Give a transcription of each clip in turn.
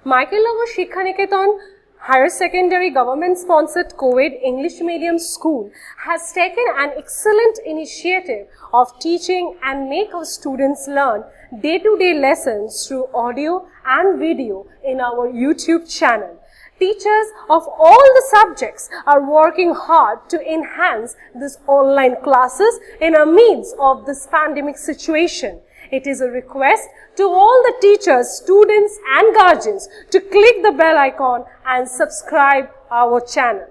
Michael Shikha Niketan Higher Secondary Government Sponsored Co-ed English Medium School has taken an excellent initiative of teaching and make our students learn day-to-day lessons through audio and video in our YouTube channel. Teachers of all the subjects are working hard to enhance these online classes in the midst of this pandemic situation. It is a request to all the teachers, students and guardians to click the bell icon and subscribe our channel.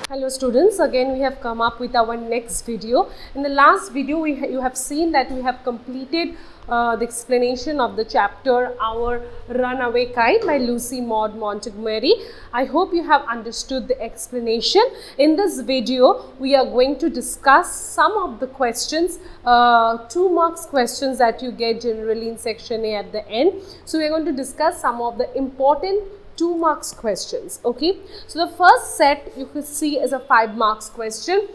Hello students, again we have come up with our next video. In the last video you have seen that we have completed the explanation of the chapter Our Runaway Kite by Lucy Maud Montgomery. I hope you have understood the explanation. In this video we are going to discuss some of the questions, 2 marks questions that you get generally in section A at the end. So we are going to discuss some of the important 2 marks questions. Okay, so the first set you could see is a 5 marks question.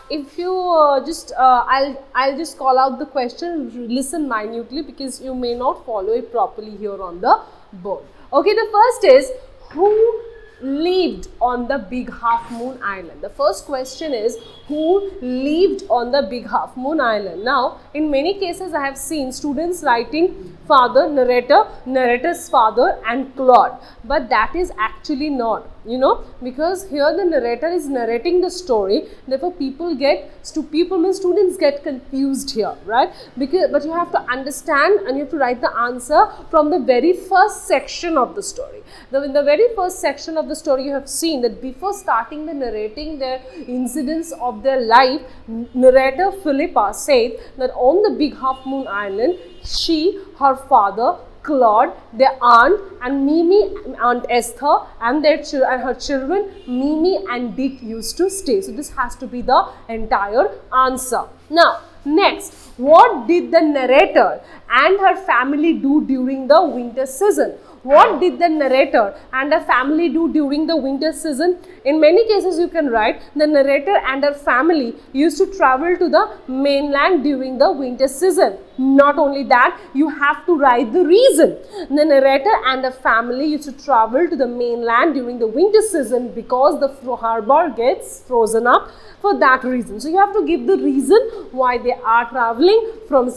If you I'll just call out the question, listen minutely because you may not follow it properly here on the board. Okay, the first is, who lived on the Big Half Moon Island? The first question is, who lived on the Big Half Moon Island? Now, in many cases I have seen students writing father, narrator, narrator's father and Claude, but that is actually not, because here the narrator is narrating the story, therefore students get confused here, right? But you have to understand and you have to write the answer from the very first section of the story. In the very first section of the story you have seen that before starting the narrating their incidents of their life, narrator Philippa said that on the Big Half Moon Island, she, her father, Claude, their aunt and Mimi, Aunt Esther and her children Mimi and Dick used to stay. So this has to be the entire answer. Now next, what did the narrator and her family do during the winter season? What did the narrator and her family do during the winter season? In many cases you can write the narrator and her family used to travel to the mainland during the winter season. Not only that, you have to write the reason. The narrator and her family used to travel to the mainland during the winter season because the harbor gets frozen up for that reason. So you have to give the reason why they are traveling from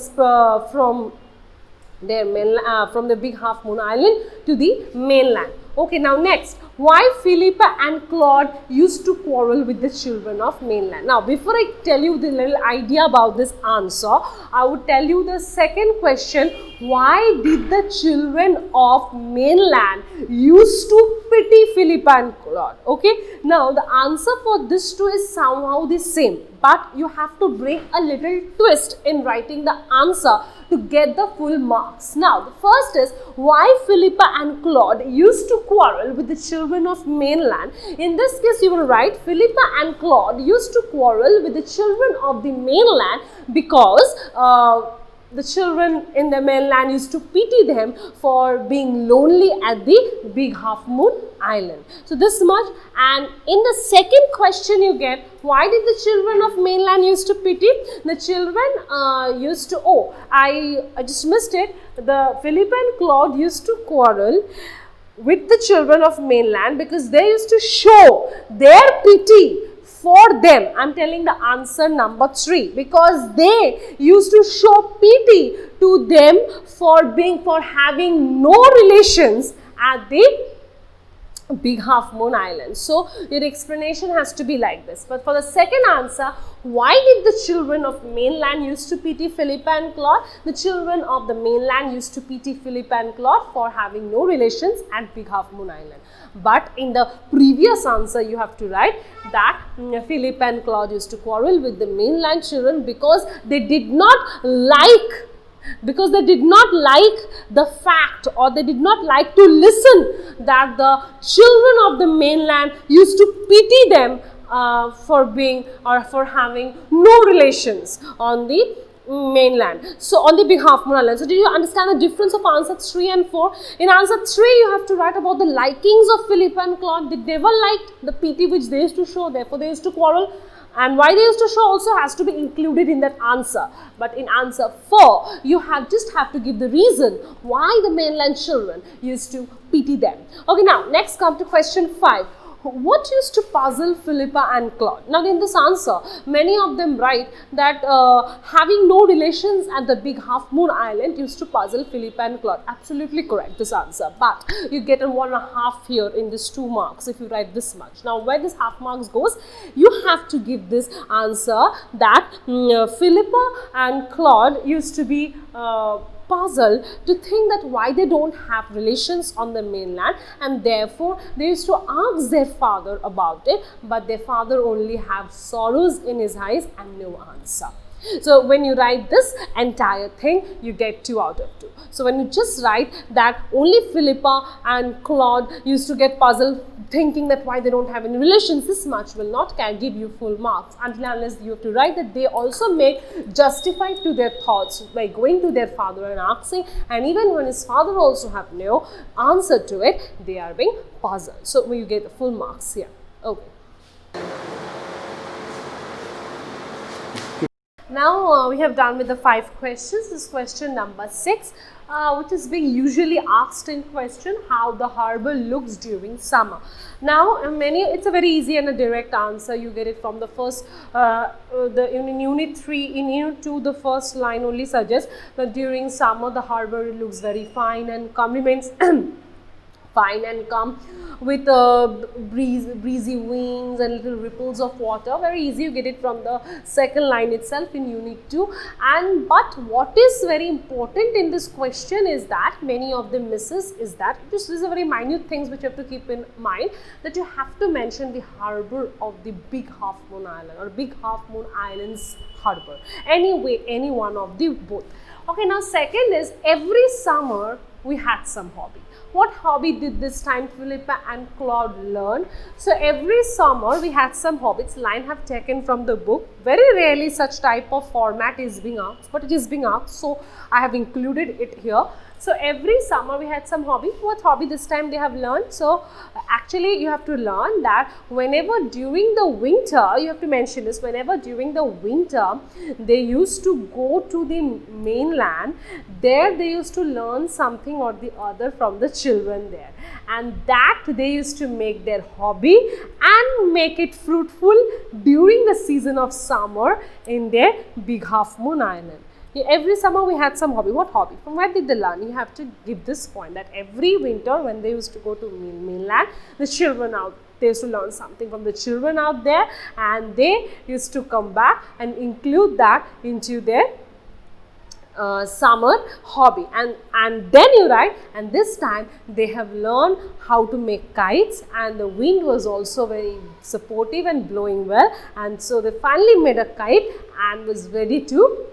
the Big Half Moon Island to the mainland. Okay, now next, why Philippa and Claude used to quarrel with the children of mainland? Now, before I tell you the little idea about this answer, I would tell you the second question, why did the children of mainland used to pity Philippa and Claude? Okay, now the answer for this too is somehow the same, but you have to bring a little twist in writing the answer to get the full marks. Now, the first is, why Philippa and Claude used to quarrel with the children of mainland. In this case, you will write Philippa and Claude used to quarrel with the children of the mainland because the children in the mainland used to pity them for being lonely at the Big Half Moon Island. So this much. And in the second question you get, why did the children of mainland used to pity? The children used to, I just missed it. The Philippa and Claude used to quarrel with the children of mainland because they used to show their pity for them. I am telling the answer number 3, because they used to show pity to them for having no relations at the Big Half Moon Island. So your explanation has to be like this. But for the second answer, why did the children of mainland used to pity Philippa and Claude? The children of the mainland used to pity Philippa and Claude for having no relations at Big Half Moon Island. But in the previous answer you have to write that Philippa and Claude used to quarrel with the mainland children because they did not like the fact, or they did not like to listen that the children of the mainland used to pity them for having no relations on the mainland. So on the Big Half Moon Island. So did you understand the difference of answer 3 and 4? In answer 3 you have to write about the likings of Philippa and Claude. They never liked the pity which they used to show, therefore they used to quarrel. And why they used to show also has to be included in that answer. But in answer 4, you just have to give the reason why the mainland children used to pity them. Okay, now next come to question 5. What used to puzzle Philippa and Claude? Now in this answer, many of them write that having no relations at the big half moon island used to puzzle Philippa and Claude. Absolutely correct, this answer. But you get a 1.5 here in this 2 marks if you write this much. Now where this half marks goes, you have to give this answer that Philippa and Claude used to be puzzled to think that why they don't have relations on the mainland, and therefore they used to ask their father about it, but their father only have sorrows in his eyes and no answer. So when you write this entire thing, you get 2 out of 2. So when you just write that only Philippa and Claude used to get puzzled thinking that why they don't have any relations, this much will not give you full marks until unless you have to write that they also make justified to their thoughts by going to their father and asking, and even when his father also have no answer to it, they are being puzzled. So you get the full marks here. Okay. Now we have done with the 5 questions. This is question number 6, which is being usually asked in question, how the harbor looks during summer. Now it's a very easy and a direct answer. You get it from the first, in unit 3, in unit 2, the first line only suggests that during summer the harbor looks very fine and calm, remains fine and calm, with breezy winds and little ripples of water. Very easy, you get it from the second line itself in unit 2. But what is very important in this question is that many of the misses is that this is a very minute things which you have to keep in mind, that you have to mention the harbor of the big half moon island or big half moon islands harbor. Anyway, any one of the both. Okay, now second is every summer we had some hobby. What hobby did this time Philippa and Claude learn? So every summer we had some hobbies. Line have taken from the book. Very rarely such type of format is being asked, but it is being asked, so I have included it here. So every summer we had some hobby. What hobby this time they have learned? So actually you have to learn that whenever during the winter, you have to mention this, whenever during the winter they used to go to the mainland, there they used to learn something or the other from the children there, and that they used to make their hobby and make it fruitful during the season of summer in their big half moon island. Every summer we had some hobby. What hobby? From where did they learn? You have to give this point that every winter when they used to go to mainland, the children they used to learn something from the children out there, and they used to come back and include that into their summer hobby. And then you write, and this time they have learned how to make kites, and the wind was also very supportive and blowing well, and so they finally made a kite and was ready to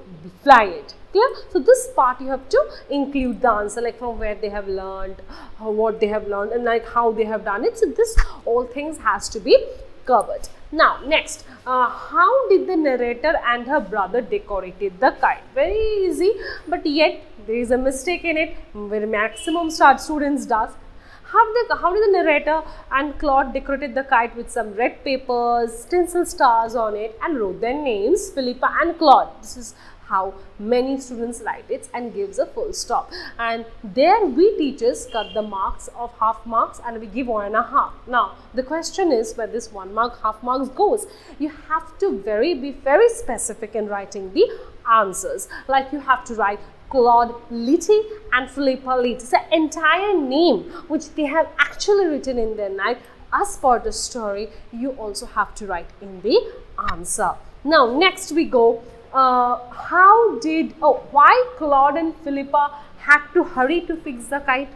fly it. Clear? So this part you have to include the answer, like from where they have learned, what they have learned, and like how they have done it. So this all things has to be covered. Now next, how did the narrator and her brother decorated the kite? Very easy, but yet there is a mistake in it where maximum students does. How did the narrator and Claude decorated the kite with some red papers, stencil stars on it, and wrote their names, Philippa and Claude. This is how many students write it and gives a full stop. And there we teachers cut the marks of half marks and we give 1.5. Now the question is where this 1 mark half marks goes. You have to be very specific in writing the answers. Like you have to write Claude Litty and Philippa Litty. It's the entire name which they have actually written in their night. As per the story, you also have to write in the answer. Now next we go. Why Claude and Philippa had to hurry to fix the kite?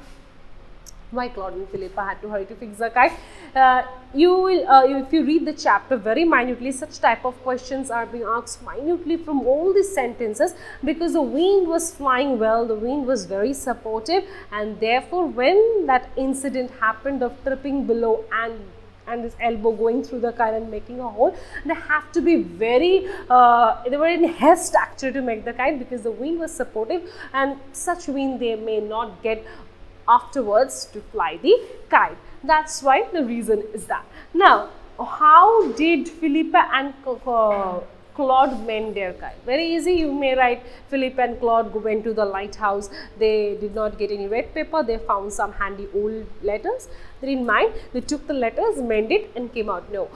Why Claude and Philippa had to hurry to fix the kite? If you read the chapter very minutely, such type of questions are being asked minutely from all these sentences, because the wind was flying well, the wind was very supportive, and therefore when that incident happened of tripping below and his elbow going through the kite and making a hole, they have to be very, they were in haste actually to make the kite, because the wind was supportive, and such wind they may not get afterwards to fly the kite. That's why the reason is that. Now how did Philippa and Claude mend their kite? Very easy, you may write Philippa and Claude went to the lighthouse. They did not get any red paper. They found some handy old letters. They didn't mind. They took the letters, mended and came out. No,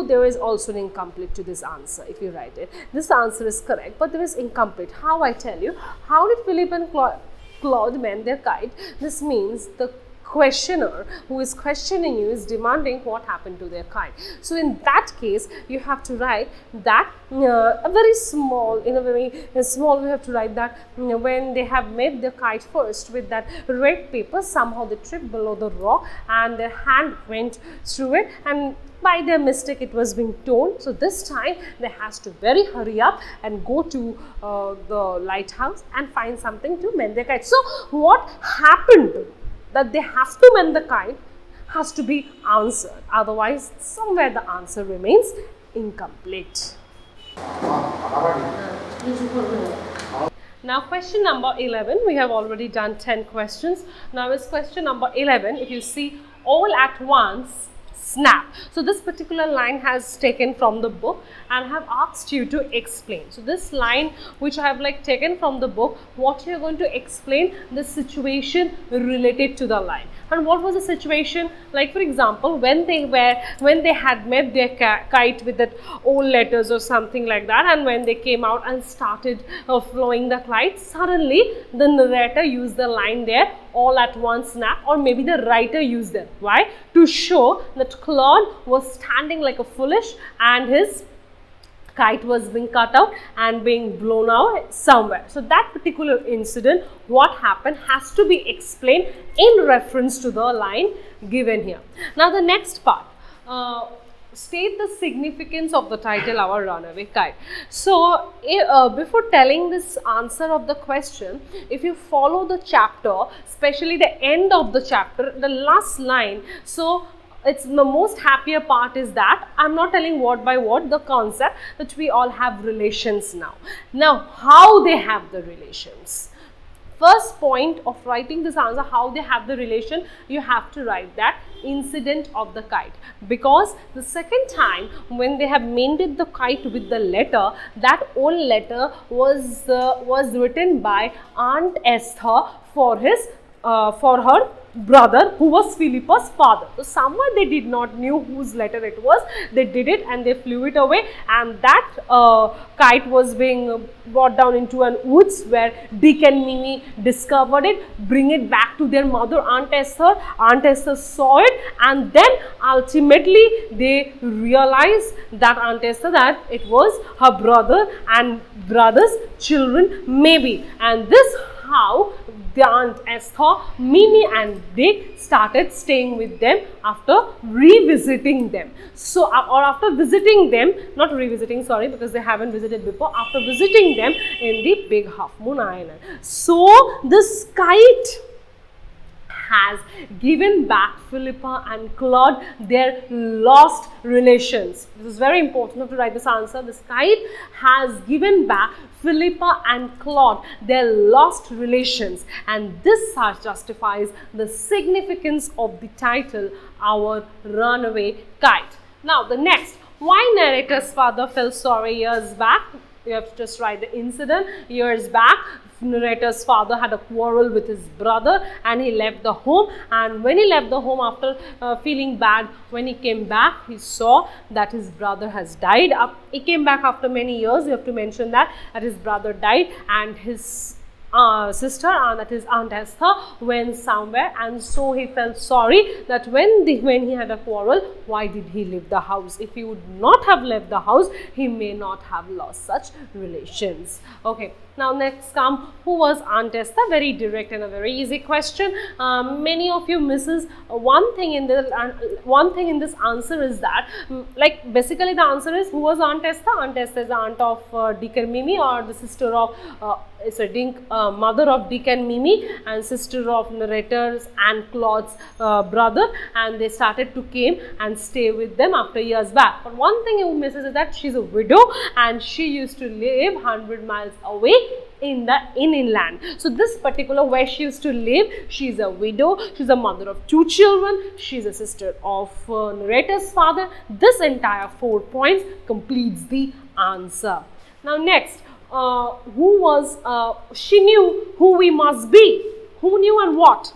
there is also an incomplete to this answer if you write it. This answer is correct, but there is incomplete. How? I tell you. How did Philippa and Claude mend their kite? This means the questioner who is questioning you is demanding what happened to their kite. So in that case, you have to write that a very small, in a very small, we have to write that when they have made the kite first with that red paper, somehow they tripped below the rock and their hand went through it, and by their mistake it was being torn. So this time they has to very hurry up and go to the lighthouse and find something to mend their kite. So what happened that they have to mend the kite has to be answered, otherwise somewhere the answer remains incomplete. Now question number 11, we have already done 10 questions. Now is question number 11. If you see, all at once snap. So this particular line has taken from the book and have asked you to explain. So this line which I have taken from the book, what you are going to explain the situation related to the line. And what was the situation? Like for example, when they had made their kite with that old letters or something like that, and when they came out and started flowing the kite, suddenly the narrator used the line there, all at once snap, or maybe the writer used them. Why? To show that Claude was standing like a foolish and his kite was being cut out and being blown out somewhere. So that particular incident, what happened, has to be explained in reference to the line given here. Now the next part, state the significance of the title, Our Runaway Kite. So before telling this answer of the question, if you follow the chapter, especially the end of the chapter, the last line, so it's the most happier part is that I'm not telling word by word the concept that we all have relations now. Now how they have the relations. First point of writing this answer, how they have the relation, you have to write that incident of the kite, because the second time when they have mended the kite with the letter, that old letter was written by Aunt Esther for her brother, who was Philippa's father. So somewhere they did not knew whose letter it was. They did it and they flew it away, and that kite was being brought down into an woods where Dick and Mimi discovered it, bring it back to their mother, Aunt Esther. Aunt Esther saw it, and then ultimately they realized that Aunt Esther, that it was her brother and brother's children maybe, and this how the Aunt Esther, Mimi and Dick started staying with them after revisiting them. So, or after visiting them, not revisiting, sorry, because they haven't visited before, after visiting them in the Big Half Moon Island. So, this kite has given back Philippa and Claude their lost relations. This is very important to write this answer. This kite has given back Philippa and Claude their lost relations, and this justifies the significance of the title, Our Runaway Kite. Now the next, why narrator's father felt sorry years back? You have to just write the incident. Years back, narrator's father had a quarrel with his brother and he left the home, and when he left the home after feeling bad, when he came back, he saw that his brother has died. He came back after many years. You have to mention that his brother died, and his sister, that is Aunt Esther, went somewhere, and so he felt sorry that when he had a quarrel, why did he leave the house? If he would not have left the house, he may not have lost such relations. Okay, now next come, who was Aunt Esther? Very direct and a very easy question. Many of you misses one thing in this answer is that, like basically the answer is, who was Aunt Esther? Aunt Esther is the aunt of Dick and Mimi, or the sister of mother of Dick and Mimi, and sister of narrator's and Claude's brother, and they started to came and stay with them after years back. But one thing you misses is that she's a widow and she used to live 100 miles away in the inland. So this particular where she used to live, she's a widow, she's a mother of 2 children, she's a sister of narrator's father. This entire 4 points completes the answer. Now next, she knew who we must be. Who knew and what?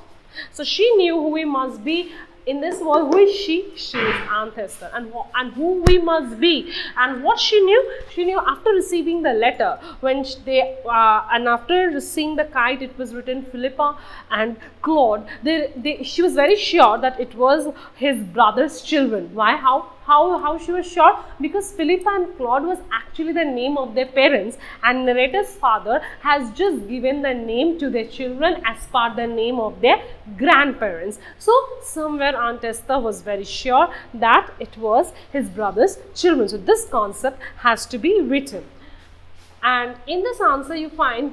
So she knew who we must be. In this world, who is she? She is Aunt Esther. And who we must be. And what she knew after receiving the letter, when and after seeing the kite, it was written Philippa and Claude. She was very sure that it was his brother's children. Why? How she was sure? Because Philippa and Claude was actually the name of their parents, and narrator's father has just given the name to their children as per the name of their grandparents. So somewhere Aunt Esther was very sure that it was his brother's children. So this concept has to be written. And in this answer you find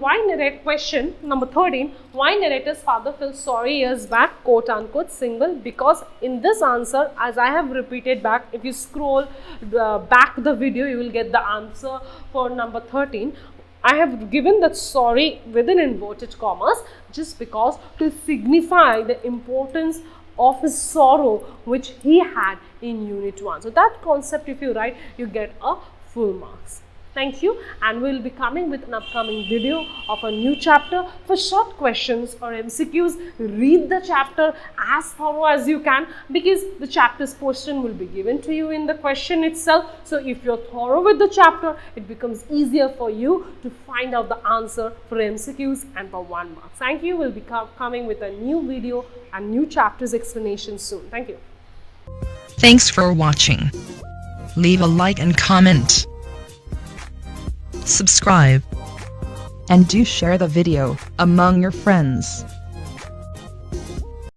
question number 13, why narrator's father felt sorry years back, quote unquote, single. Because in this answer, as I have repeated back, if you scroll back the video, you will get the answer for number 13. I have given that sorry within inverted commas just because to signify the importance of his sorrow which he had in unit 1. So that concept if you write, you get a full marks. Thank you, and we will be coming with an upcoming video of a new chapter. For short questions or MCQs, read the chapter as thorough as you can, because the chapter's portion will be given to you in the question itself. So if you're thorough with the chapter, it becomes easier for you to find out the answer for MCQs and for 1 mark. Thank you. We'll be coming with a new video and new chapters explanation soon. Thank you. Thanks for watching. Leave a like and comment. Subscribe. And do share the video among your friends.